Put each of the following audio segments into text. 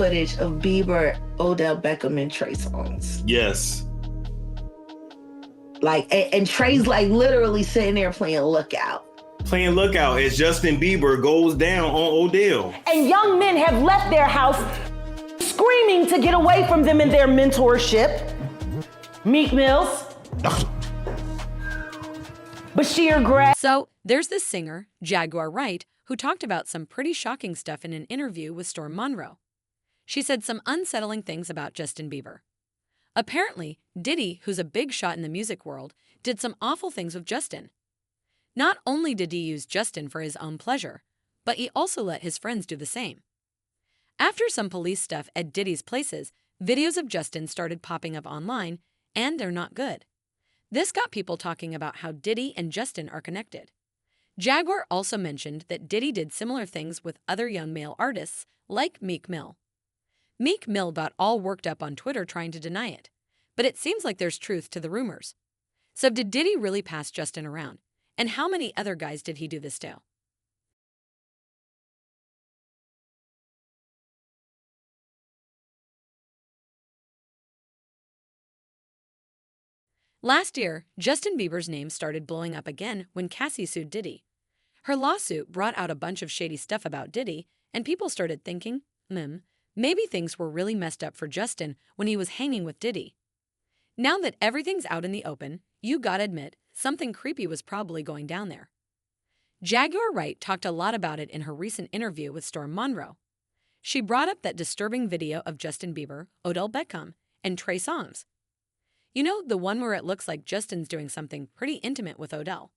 footage of Bieber, Odell Beckham, and Trey Songz. Yes. Like, and Trey's like literally sitting there playing Lookout. Playing Lookout as Justin Bieber goes down on Odell. And young men have left their house screaming to get away from them and their mentorship. Meek Mills. Bashir Gray. So there's this singer, Jaguar Wright, who talked about some pretty shocking stuff in an interview with Storm Monroe. She said some unsettling things about Justin Bieber. Apparently, Diddy, who's a big shot in the music world, did some awful things with Justin. Not only did he use Justin for his own pleasure, but he also let his friends do the same. After some police stuff at Diddy's places, videos of Justin started popping up online, and they're not good. This got people talking about how Diddy and Justin are connected. Jaguar also mentioned that Diddy did similar things with other young male artists, like Meek Mill. Meek Mill got all worked up on Twitter trying to deny it, but it seems like there's truth to the rumors. So did Diddy really pass Justin around? And how many other guys did he do this to? Last year, Justin Bieber's name started blowing up again when Cassie sued Diddy. Her lawsuit brought out a bunch of shady stuff about Diddy, and people started thinking, maybe things were really messed up for Justin when he was hanging with Diddy. Now that everything's out in the open, you gotta admit, something creepy was probably going down there. Jaguar Wright talked a lot about it in her recent interview with Storm Monroe. She brought up that disturbing video of Justin Bieber, Odell Beckham, and Trey Songz. You know, the one where it looks like Justin's doing something pretty intimate with Odell.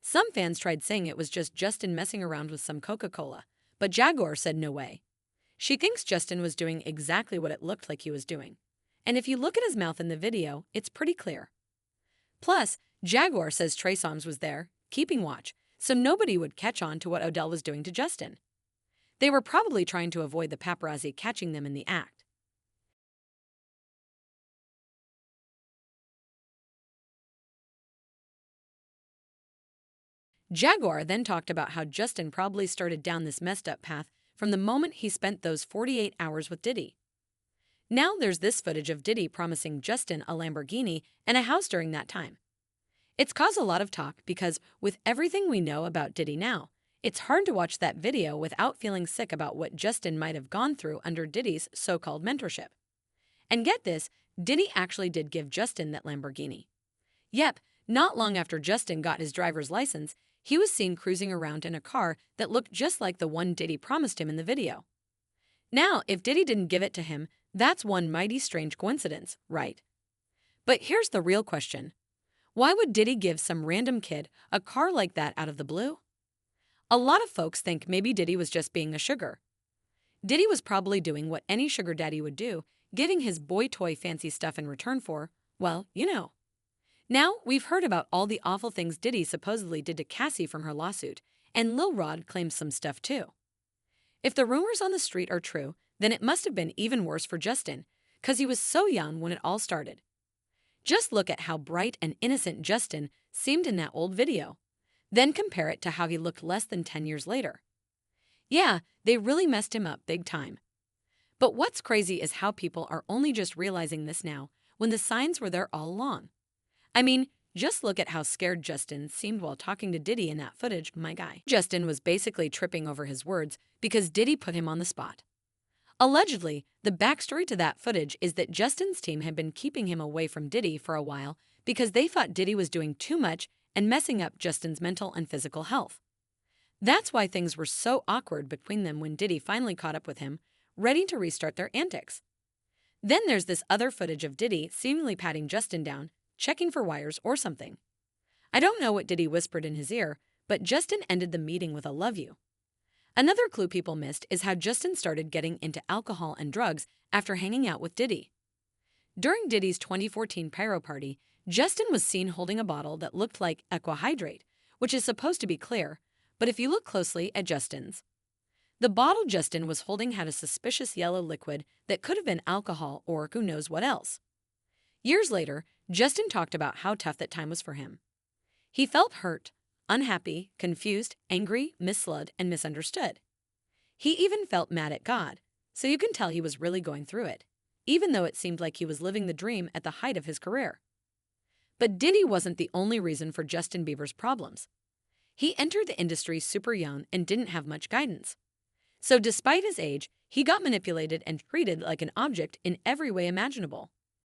Some fans tried saying it was just Justin messing around with some Coca-Cola, but Jaguar said no way. She thinks Justin was doing exactly what it looked like he was doing. And if you look at his mouth in the video, it's pretty clear. Plus, Jaguar says Trey Songz was there, keeping watch, so nobody would catch on to what Odell was doing to Justin. They were probably trying to avoid the paparazzi catching them in the act. Jaguar then talked about how Justin probably started down this messed up path from the moment he spent those 48 hours with Diddy. Now there's this footage of Diddy promising Justin a Lamborghini and a house during that time. It's caused a lot of talk because with everything we know about Diddy now, it's hard to watch that video without feeling sick about what Justin might have gone through under Diddy's so-called mentorship. And get this, Diddy actually did give Justin that Lamborghini. Yep, not long after Justin got his driver's license, he was seen cruising around in a car that looked just like the one Diddy promised him in the video. Now, if Diddy didn't give it to him, that's one mighty strange coincidence, right? But here's the real question. Why would Diddy give some random kid a car like that out of the blue? A lot of folks think maybe Diddy was just being a sugar. Diddy was probably doing what any sugar daddy would do, giving his boy toy fancy stuff in return for, well, you know. Now, we've heard about all the awful things Diddy supposedly did to Cassie from her lawsuit, and Lil Rod claims some stuff too. If the rumors on the street are true, then it must have been even worse for Justin, because he was so young when it all started. Just look at how bright and innocent Justin seemed in that old video. Then compare it to how he looked less than 10 years later. Yeah, they really messed him up big time. But what's crazy is how people are only just realizing this now, when the signs were there all along. I mean, just look at how scared Justin seemed while talking to Diddy in that footage, my guy. Justin was basically tripping over his words because Diddy put him on the spot. Allegedly, the backstory to that footage is that Justin's team had been keeping him away from Diddy for a while because they thought Diddy was doing too much and messing up Justin's mental and physical health. That's why things were so awkward between them when Diddy finally caught up with him, ready to restart their antics. Then there's this other footage of Diddy seemingly patting Justin down, checking for wires or something. I don't know what Diddy whispered in his ear, but Justin ended the meeting with a love you. Another clue people missed is how Justin started getting into alcohol and drugs after hanging out with Diddy. During Diddy's 2014 pyro party, Justin was seen holding a bottle that looked like Equihydrate, which is supposed to be clear, but if you look closely at Justin's, the bottle Justin was holding had a suspicious yellow liquid that could have been alcohol or who knows what else. Years later, Justin talked about how tough that time was for him. He felt hurt, unhappy, confused, angry, misled, and misunderstood. He even felt mad at God, So you can tell he was really going through it, even though it seemed like he was living the dream at the height of his career. But Diddy wasn't the only reason for Justin Bieber's problems. He entered the industry super young and didn't have much guidance. So despite his age, he got manipulated and treated like an object in every way imaginable.